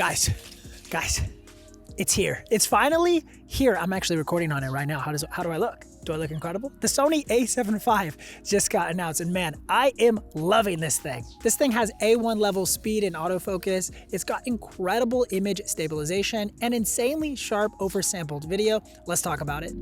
Guys, it's here. It's finally here. I'm actually recording on it right now. How do I look? Do I look incredible? The Sony A7V just got announced, and man, I am loving this thing. This thing has A1 level speed and autofocus. It's got incredible image stabilization and insanely sharp oversampled video. Let's talk about it.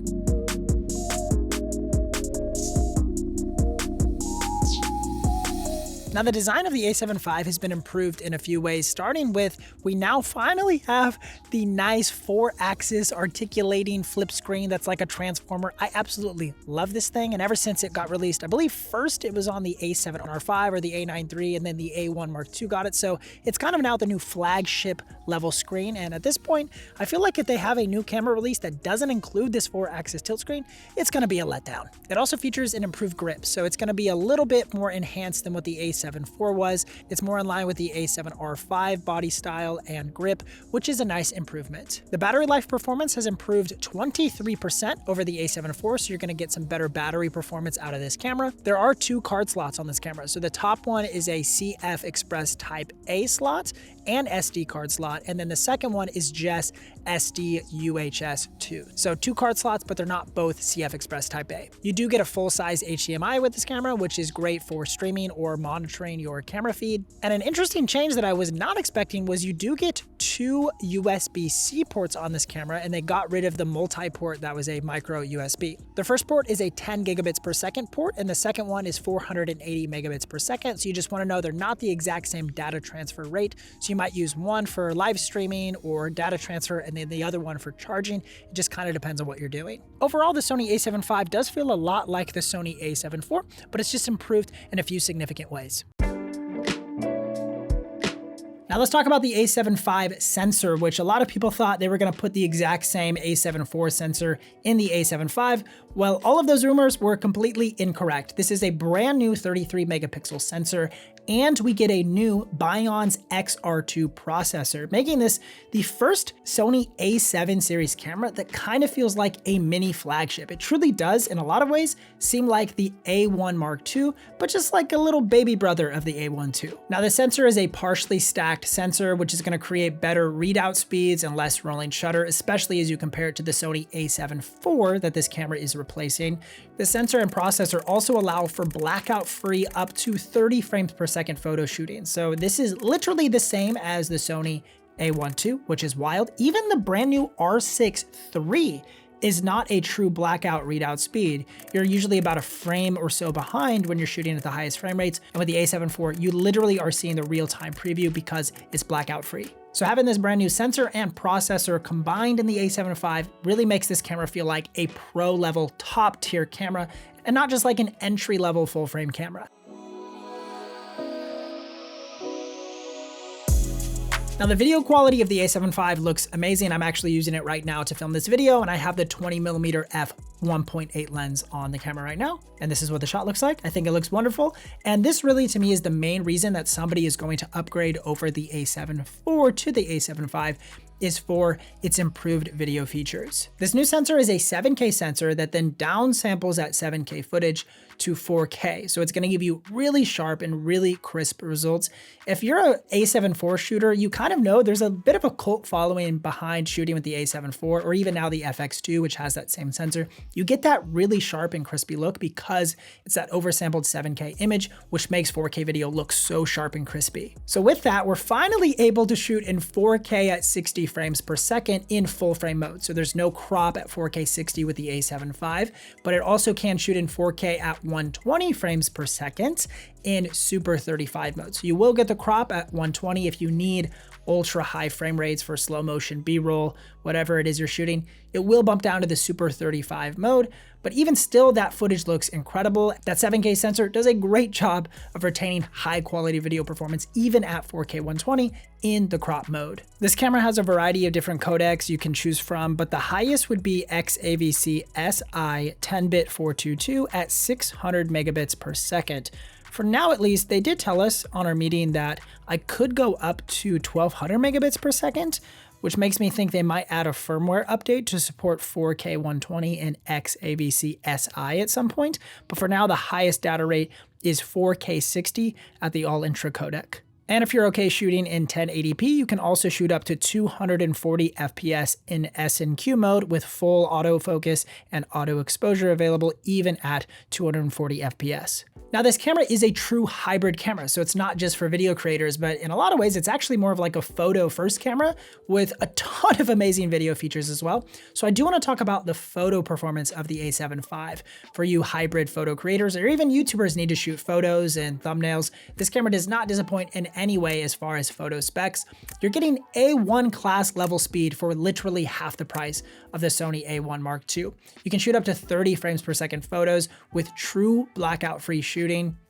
Now, the design of the A7V has been improved in a few ways, starting with we now finally have the nice 4-axis articulating flip screen that's like a transformer. I absolutely love this thing, and ever since it got released, I believe first it was on the A7R5 or the A9 III, and then the A1 Mark II got it, so it's kind of now the new flagship level screen, and at this point, I feel like if they have a new camera release that doesn't include this 4-axis tilt screen, it's going to be a letdown. It also features an improved grip, so it's going to be a little bit more enhanced than what the A7 IV was. It's more in line with the A7R5 body style and grip, which is a nice improvement. The battery life performance has improved 23% over the A7 IV, so you're going to get some better battery performance out of this camera. There are 2 card slots on this camera. So the top one is a CF Express Type A slot and SD card slot, and then the second one is just SD UHS 2. So 2 card slots, but they're not both CF Express Type A. You do get a full-size HDMI with this camera, which is great for streaming or monitoring your camera feed. And an interesting change that I was not expecting was you do get 2 USB-C ports on this camera, and they got rid of the multi-port that was a micro USB. The first port is a 10 gigabits per second port, and the second one is 480 megabits per second. So you just want to know they're not the exact same data transfer rate. So you might use one for live streaming or data transfer, and then the other one for charging. It just kind of depends on what you're doing. Overall, the Sony A7V does feel a lot like the Sony A7 IV, but it's just improved in a few significant ways. Now let's talk about the A7V sensor, which a lot of people thought they were going to put the exact same A7 IV sensor in the A7V. Well, all of those rumors were completely incorrect. This is a brand new 33 megapixel sensor, and we get a new Bionz XR2 processor, making this the first Sony A7 series camera that kind of feels like a mini flagship. It truly does, in a lot of ways, seem like the A1 Mark II, but just like a little baby brother of the A1 II. Now, the sensor is a partially stacked sensor, which is going to create better readout speeds and less rolling shutter, especially as you compare it to the Sony A7 IV that this camera is replacing. The sensor and processor also allow for blackout-free up to 30 frames per second photo shooting. So this is literally the same as the Sony A1 II, which is wild. Even the brand new R6 III is not a true blackout readout speed. You're usually about a frame or so behind when you're shooting at the highest frame rates. And with the A7 IV, you literally are seeing the real-time preview because it's blackout free. So having this brand new sensor and processor combined in the A7V really makes this camera feel like a pro level top tier camera and not just like an entry level full frame camera. Now, the video quality of the A7V looks amazing. I'm actually using it right now to film this video, and I have the 20mm f1.8 lens on the camera right now. And this is what the shot looks like. I think it looks wonderful. And this really, to me, is the main reason that somebody is going to upgrade over the A7 IV to the A7V is for its improved video features. This new sensor is a 7K sensor that then downsamples that 7K footage to 4K. So it's gonna give you really sharp and really crisp results. If you're an A7 IV shooter, you kind of know there's a bit of a cult following behind shooting with the A7 IV, or even now the FX2, which has that same sensor. You get that really sharp and crispy look because it's that oversampled 7K image, which makes 4K video look so sharp and crispy. So with that, we're finally able to shoot in 4K at 60 frames per second in full frame mode. So there's no crop at 4K 60 with the A7V, but it also can shoot in 4K at 120 frames per second in Super 35 mode. So you will get the crop at 120 if you need ultra high frame rates for slow motion B-roll, whatever it is you're shooting. It will bump down to the Super 35 mode, but even still, that footage looks incredible. That 7K sensor does a great job of retaining high quality video performance even at 4K 120 in the crop mode. This camera has a variety of different codecs you can choose from, but the highest would be XAVC SI 10-bit 422 at 600 megabits per second. For now, at least, they did tell us on our meeting that I could go up to 1200 megabits per second, which makes me think they might add a firmware update to support 4K 120 and XAVC SI at some point. But for now, the highest data rate is 4K 60 at the all-intra codec. And if you're okay shooting in 1080p, you can also shoot up to 240 FPS in S&Q mode with full autofocus and auto exposure available even at 240 FPS. Now this camera is a true hybrid camera, so it's not just for video creators, but in a lot of ways, it's actually more of like a photo first camera with a ton of amazing video features as well. So I do want to talk about the photo performance of the A7V. For you hybrid photo creators or even YouTubers need to shoot photos and thumbnails, this camera does not disappoint in any way as far as photo specs. You're getting A1 class level speed for literally half the price of the Sony A1 Mark II. You can shoot up to 30 frames per second photos with true blackout free shooting.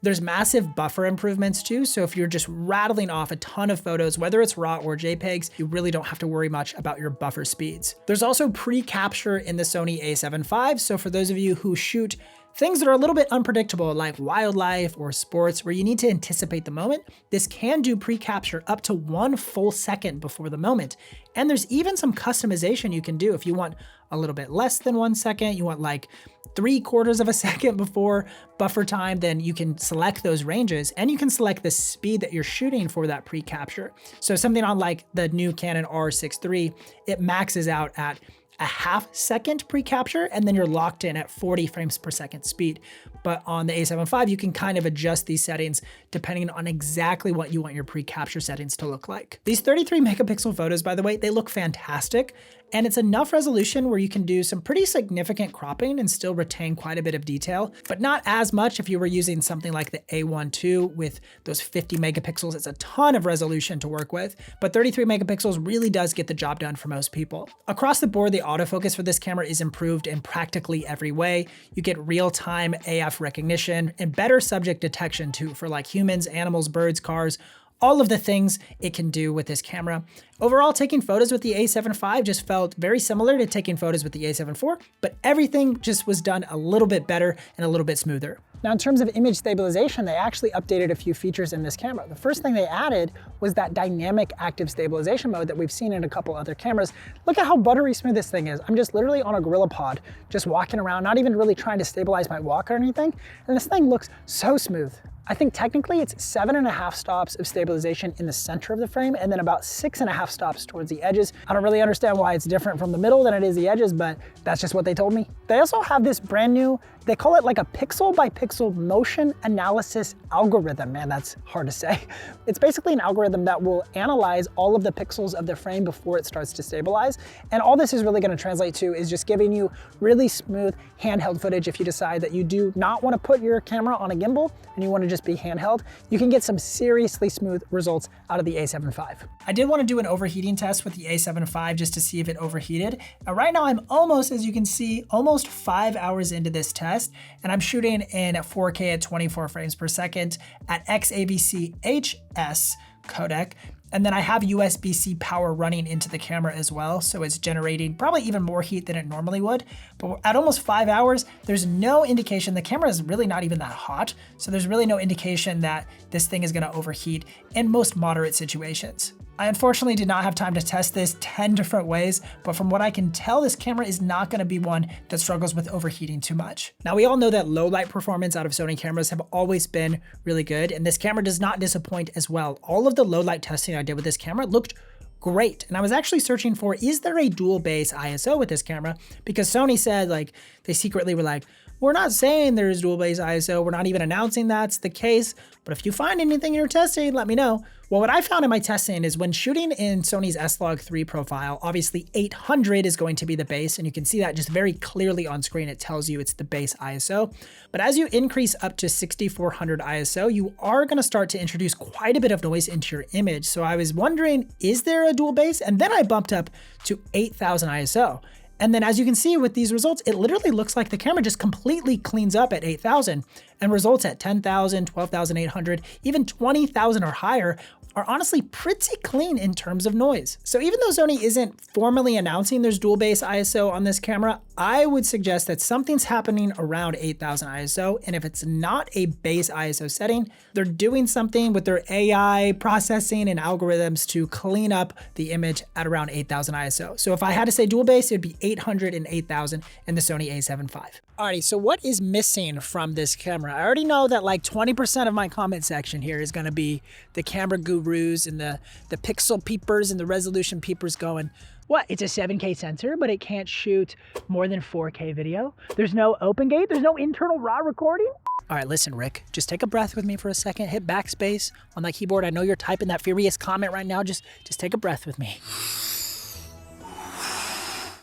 There's massive buffer improvements too, so if you're just rattling off a ton of photos, whether it's RAW or JPEGs, you really don't have to worry much about your buffer speeds. There's also pre-capture in the Sony A7V, so for those of you who shoot things that are a little bit unpredictable like wildlife or sports where you need to anticipate the moment, this can do pre-capture up to 1 full second before the moment. And there's even some customization you can do if you want a little bit less than 1 second, you want like 3/4 of a second before buffer time, then you can select those ranges and you can select the speed that you're shooting for that pre-capture. So something on like the new Canon R6 III, it maxes out at a half second pre-capture, and then you're locked in at 40 frames per second speed. But on the A7V, you can kind of adjust these settings depending on exactly what you want your pre-capture settings to look like. These 33 megapixel photos, by the way, they look fantastic. And it's enough resolution where you can do some pretty significant cropping and still retain quite a bit of detail, but not as much if you were using something like the A1 II with those 50 megapixels. It's a ton of resolution to work with, but 33 megapixels really does get the job done for most people. Across the board, the autofocus for this camera is improved in practically every way. You get real-time AF recognition and better subject detection too for like humans, animals, birds, cars, all of the things it can do with this camera. Overall, taking photos with the A7V just felt very similar to taking photos with the A7 IV, but everything just was done a little bit better and a little bit smoother. Now, in terms of image stabilization, they actually updated a few features in this camera. The first thing they added was that dynamic active stabilization mode that we've seen in a couple other cameras. Look at how buttery smooth this thing is. I'm just literally on a GorillaPod, just walking around, not even really trying to stabilize my walk or anything. And this thing looks so smooth. I think technically it's 7.5 stops of stabilization in the center of the frame and then about 6.5 stops towards the edges. I don't really understand why it's different from the middle than it is the edges, but that's just what they told me. They also have this brand new, they call it like a pixel by pixel motion analysis algorithm. Man, that's hard to say. It's basically an algorithm that will analyze all of the pixels of the frame before it starts to stabilize. And all this is really going to translate to is just giving you really smooth handheld footage. If you decide that you do not want to put your camera on a gimbal and you want to just be handheld, you can get some seriously smooth results out of the A7V. I did want to do an overheating test with the A7V just to see if it overheated. Now, right now I'm almost, as you can see, almost 5 hours into this test, and I'm shooting in 4K at 24 frames per second at XAVC HS codec. And then I have USB-C power running into the camera as well, so it's generating probably even more heat than it normally would. But at almost 5 hours, there's no indication, the camera is really not even that hot, so there's really no indication that this thing is gonna overheat in most moderate situations. I unfortunately did not have time to test this 10 different ways, but from what I can tell, this camera is not gonna be one that struggles with overheating too much. Now, we all know that low light performance out of Sony cameras have always been really good, and this camera does not disappoint as well. All of the low light testing I did with this camera looked great. And I was actually searching for, is there a dual base ISO with this camera? Because Sony said, like, they secretly were like, we're not saying there's dual base ISO. We're not even announcing that's the case. But if you find anything in your testing, let me know. Well, what I found in my testing is when shooting in Sony's S-Log3 profile, obviously 800 is going to be the base, and you can see that just very clearly on screen. It tells you it's the base ISO. But as you increase up to 6400 ISO, you are going to start to introduce quite a bit of noise into your image. So I was wondering, is there a dual base? And then I bumped up to 8000 ISO. And then as you can see with these results, it literally looks like the camera just completely cleans up at 8,000, and results at 10,000, 12,800, even 20,000 or higher are honestly pretty clean in terms of noise. So even though Sony isn't formally announcing there's dual base ISO on this camera, I would suggest that something's happening around 8000 ISO. And if it's not a base ISO setting, they're doing something with their AI processing and algorithms to clean up the image at around 8000 ISO. So if I had to say dual base, it'd be 800 and 8000 in the Sony A7V. Alrighty, so what is missing from this camera? I already know that like 20% of my comment section here is gonna be the camera gurus and the pixel peepers and the resolution peepers going, what? It's a 7K sensor, but it can't shoot more than 4K video. There's no open gate, there's no internal RAW recording. All right, listen, Rick, just take a breath with me for a second. Hit backspace on that keyboard. I know you're typing that furious comment right now. Just take a breath with me.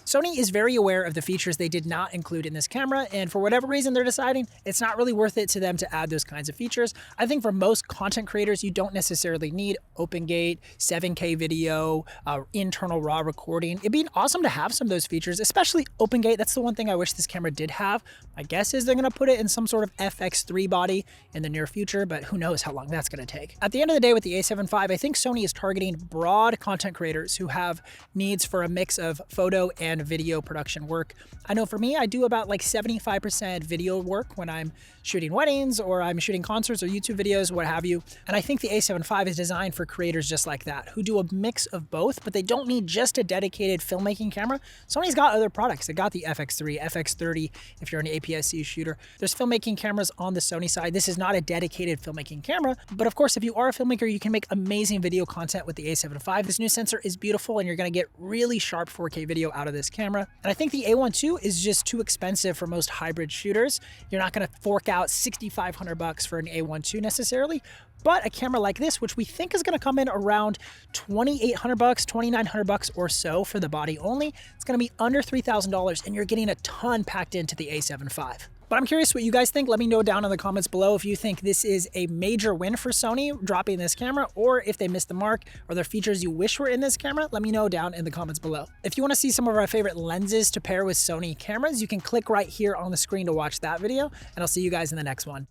Sony is very aware of the features they did not include in this camera, and for whatever reason they're deciding it's not really worth it to them to add those kinds of features. I think for most content creators, you don't necessarily need open gate, 7K video, internal RAW recording. It'd be awesome to have some of those features, especially open gate. That's the one thing I wish this camera did have. My guess is they're gonna put it in some sort of FX3 body in the near future, but who knows how long that's gonna take. At the end of the day with the A7V, I think Sony is targeting broad content creators who have needs for a mix of photo and video production work. I know for me, I do about like 75% video work when I'm shooting weddings or I'm shooting concerts or YouTube videos, what have you. And I think the A7V is designed for creators just like that, who do a mix of both, but they don't need just a dedicated filmmaking camera. Sony's got other products. They got the FX3, FX30 if you're an APS-C shooter. There's filmmaking cameras on the Sony side. This is not a dedicated filmmaking camera, but of course, if you are a filmmaker, you can make amazing video content with the A7V. This new sensor is beautiful and you're gonna get really sharp 4K video out of this camera. And I think the A1 II is just too expensive for most hybrid shooters. You're not gonna fork out $6,500 for an A1 II necessarily, but a camera like this, which we think is gonna come in around $2,800, $2,900 or so for the body only, it's gonna be under $3,000 and you're getting a ton packed into the A7V. But I'm curious what you guys think. Let me know down in the comments below if you think this is a major win for Sony dropping this camera, or if they missed the mark. Are there features you wish were in this camera? Let me know down in the comments below. If you want to see some of our favorite lenses to pair with Sony cameras, you can click right here on the screen to watch that video, and I'll see you guys in the next one.